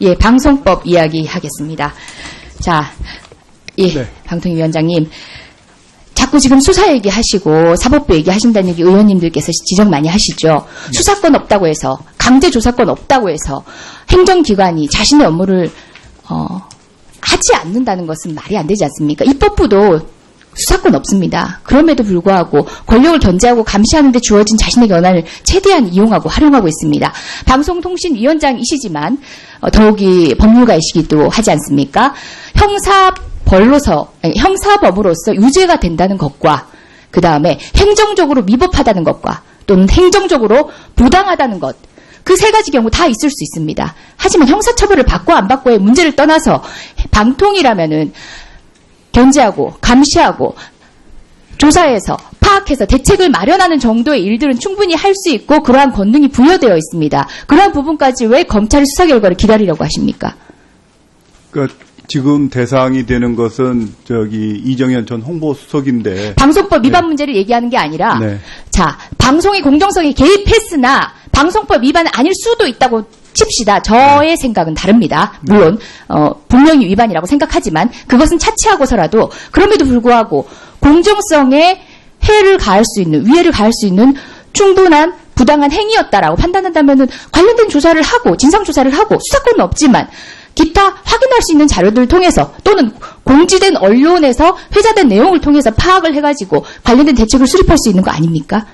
예, 방송법 이야기 하겠습니다. 자, 예, 네. 방통위원장님. 자꾸 지금 수사 얘기하시고 사법부 얘기하신다는 얘기 의원님들께서 지적 많이 하시죠. 네. 수사권 없다고 해서, 강제조사권 없다고 해서 행정기관이 자신의 업무를 하지 않는다는 것은 말이 안 되지 않습니까? 입법부도 수사권 없습니다. 그럼에도 불구하고 권력을 견제하고 감시하는 데 주어진 자신의 권한을 최대한 이용하고 활용하고 있습니다. 방송통신위원장이시지만 더욱이 법률가이시기도 하지 않습니까? 형사법으로서 유죄가 된다는 것과 그 다음에 행정적으로 위법하다는 것과 또는 행정적으로 부당하다는 것, 그 세 가지 경우 다 있을 수 있습니다. 하지만 형사처벌을 받고 안 받고의 문제를 떠나서 방통이라면은 견제하고 감시하고 조사해서 파악해서 대책을 마련하는 정도의 일들은 충분히 할 수 있고 그러한 권능이 부여되어 있습니다. 그러한 부분까지 왜 검찰의 수사 결과를 기다리려고 하십니까? 그러니까 지금 대상이 되는 것은 이정현 전 홍보수석인데 방송법 위반 네. 문제를 얘기하는 게 아니라 네. 자, 방송의 공정성에 개입했으나 방송법 위반은 아닐 수도 있다고 칩시다. 저의 생각은 다릅니다. 물론 분명히 위반이라고 생각하지만 그것은 차치하고서라도 그럼에도 불구하고 공정성에 해를 가할 수 있는, 위해를 가할 수 있는 충분한 부당한 행위였다라고 판단한다면은 관련된 조사를 하고 진상조사를 하고 수사권은 없지만 기타 확인할 수 있는 자료들을 통해서 또는 공지된 언론에서 회자된 내용을 통해서 파악을 해가지고 관련된 대책을 수립할 수 있는 거 아닙니까?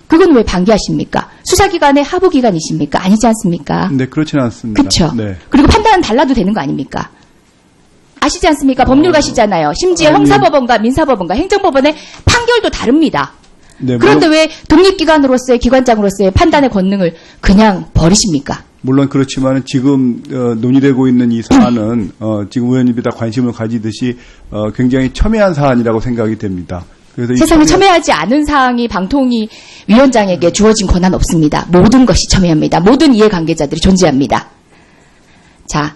그건 왜 방기하십니까? 수사기관의 하부기관이십니까? 아니지 않습니까? 네, 그렇지는 않습니다. 그렇죠. 네. 그리고 판단은 달라도 되는 거 아닙니까? 아시지 않습니까? 법률가시잖아요. 심지어 형사법원과 민사법원과 행정법원의 판결도 다릅니다. 네, 그런데 왜 독립기관으로서의 기관장으로서의 판단의 권능을 그냥 버리십니까? 물론 그렇지만 지금 논의되고 있는 이 사안은 지금 의원님이 다 관심을 가지듯이 굉장히 첨예한 사안이라고 생각이 됩니다. 그래서 세상에 첨예하지 않은 사항이 방통위 위원장에게 주어진 권한 없습니다. 모든 것이 첨예합니다. 모든 이해관계자들이 존재합니다. 자,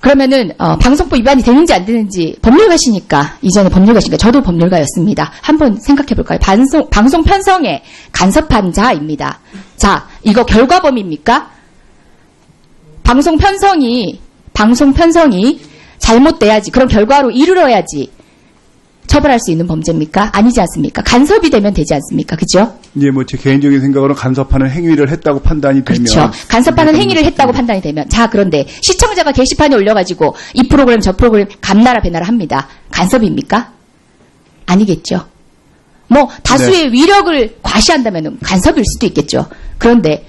그러면은 방송법 위반이 되는지 안 되는지 법률가시니까 이전에 법률가시니까 저도 법률가였습니다. 한번 생각해볼까요? 방송 편성에 간섭한 자입니다. 자, 이거 결과범입니까? 방송 편성이 잘못돼야지, 그럼 결과로 이르러야지 처벌할 수 있는 범죄입니까? 아니지 않습니까? 간섭이 되면 되지 않습니까? 그죠? 예, 제 개인적인 생각으로는 간섭하는 행위를 했다고 판단이 되면. 그렇죠. 간섭하는 행위를 했다고 판단이 되면. 자, 그런데 시청자가 게시판에 올려가지고 이 프로그램 저 프로그램 감나라 배나라 합니다. 간섭입니까? 아니겠죠. 다수의 위력을 과시한다면 간섭일 수도 있겠죠. 그런데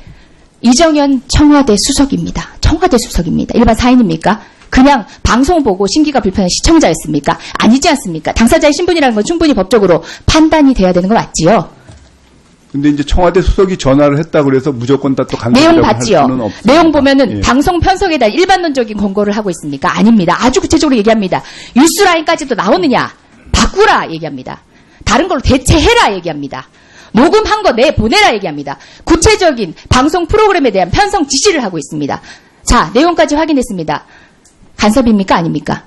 이정현 청와대 수석입니다. 청와대 수석입니다. 일반 사인입니까? 그냥 방송 보고 심기가 불편한 시청자였습니까? 아니지 않습니까? 당사자의 신분이라는 건 충분히 법적으로 판단이 돼야 되는 거 맞지요? 근데 이제 청와대 수석이 전화를 했다 그래서 무조건 다 또 간섭이라고 내용 할 봤지요? 수는 없습니다. 내용 보면은 예. 방송 편성에 대한 일반론적인 권고를 하고 있습니까? 아닙니다. 아주 구체적으로 얘기합니다. 뉴스라인까지도 나오느냐? 바꾸라 얘기합니다. 다른 걸로 대체해라 얘기합니다. 녹음한 거 내보내라 얘기합니다. 구체적인 방송 프로그램에 대한 편성 지시를 하고 있습니다. 자, 내용까지 확인했습니다. 간섭입니까? 아닙니까?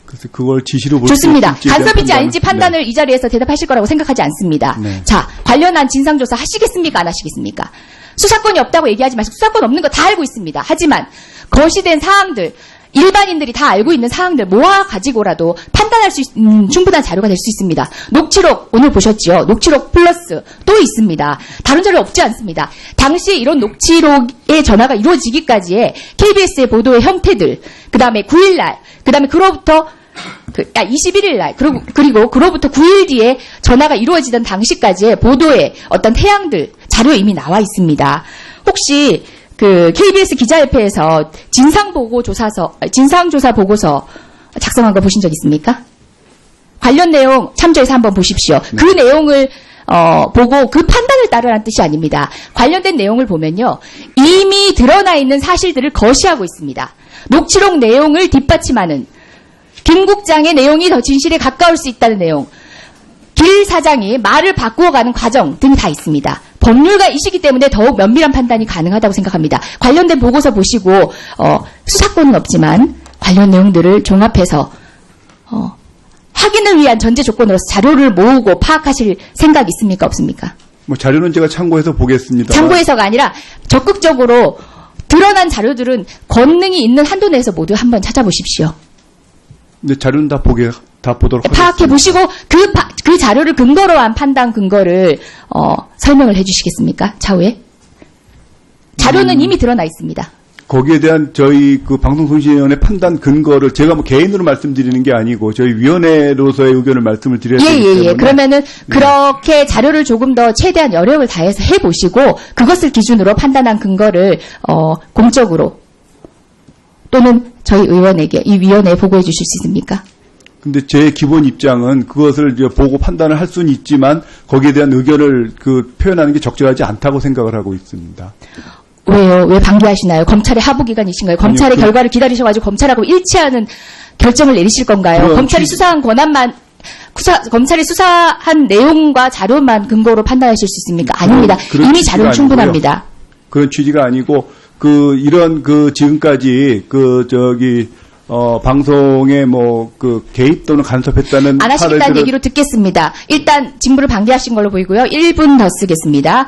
그래서 그걸 지시로 볼 수 좋습니다. 있을지 간섭인지 아닌지 네. 판단을 이 자리에서 대답하실 거라고 생각하지 않습니다. 네. 자, 관련한 진상조사 하시겠습니까? 안 하시겠습니까? 수사권이 없다고 얘기하지 마시고 수사권 없는 거 다 알고 있습니다. 하지만 거시된 사항들, 일반인들이 다 알고 있는 사항들 모아가지고라도 판단할 수 있는 충분한 자료가 될 수 있습니다. 녹취록 오늘 보셨지요? 녹취록 플러스 또 있습니다. 다른 자료 없지 않습니다. 당시에 이런 녹취록의 전화가 이루어지기까지의 KBS의 보도의 형태들, 그 다음에 9일날, 그 다음에 그로부터 21일날, 그리고 그로부터 9일 뒤에 전화가 이루어지던 당시까지의 보도의 어떤 태양들, 자료 이미 나와 있습니다. 혹시 KBS 기자협회에서 진상조사 보고서 작성한 거 보신 적 있습니까? 관련 내용 참조해서 한번 보십시오. 네. 그 내용을 보고 그 판단을 따르라는 뜻이 아닙니다. 관련된 내용을 보면요. 이미 드러나 있는 사실들을 거시하고 있습니다. 녹취록 내용을 뒷받침하는 김 국장의 내용이 더 진실에 가까울 수 있다는 내용, 길 사장이 말을 바꾸어가는 과정 등이 다 있습니다. 법률가이시기 때문에 더욱 면밀한 판단이 가능하다고 생각합니다. 관련된 보고서 보시고 수사권은 없지만 관련 내용들을 종합해서 확인을 위한 전제 조건으로서 자료를 모으고 파악하실 생각 있습니까? 없습니까? 자료는 제가 참고해서 보겠습니다. 참고해서가 아니라 적극적으로 드러난 자료들은 권능이 있는 한도 내에서 모두 한번 찾아보십시오. 근데 자료는 다 보도록 파악해 하겠습니다. 보시고 그 자료를 근거로 한 판단 근거를 설명을 해주시겠습니까? 차후에 자료는 이미 드러나 있습니다. 거기에 대한 저희 그 방송통신위원회 판단 근거를 제가 뭐 개인으로 말씀드리는 게 아니고 저희 위원회로서의 의견을 말씀을 드려야 되기 때문에 그러면은 그렇게 자료를 조금 더 최대한 여력을 다해서 해보시고 그것을 기준으로 판단한 근거를 공적으로 또는 저희 의원에게 이 위원회에 보고해 주실 수 있습니까? 근데 제 기본 입장은 그것을 이제 보고 판단을 할 수는 있지만 거기에 대한 의견을 표현하는 게 적절하지 않다고 생각을 하고 있습니다. 왜요? 왜 방기하시나요? 검찰의 하부기관이신가요? 검찰의 결과를 기다리셔가지고 검찰하고 일치하는 결정을 내리실 건가요? 검찰이 수사한 권한만 검찰이 수사한 내용과 자료만 근거로 판단하실 수 있습니까? 아닙니다. 그런 이미 취지가 자료는 충분합니다. 아니고요. 그런 취지가 아니고 이런 지금까지 방송에 개입 또는 간섭했다는 안 하시겠다는 사례들을 얘기로 듣겠습니다. 일단 직무를 방기하신 걸로 보이고요. 1분 더 쓰겠습니다.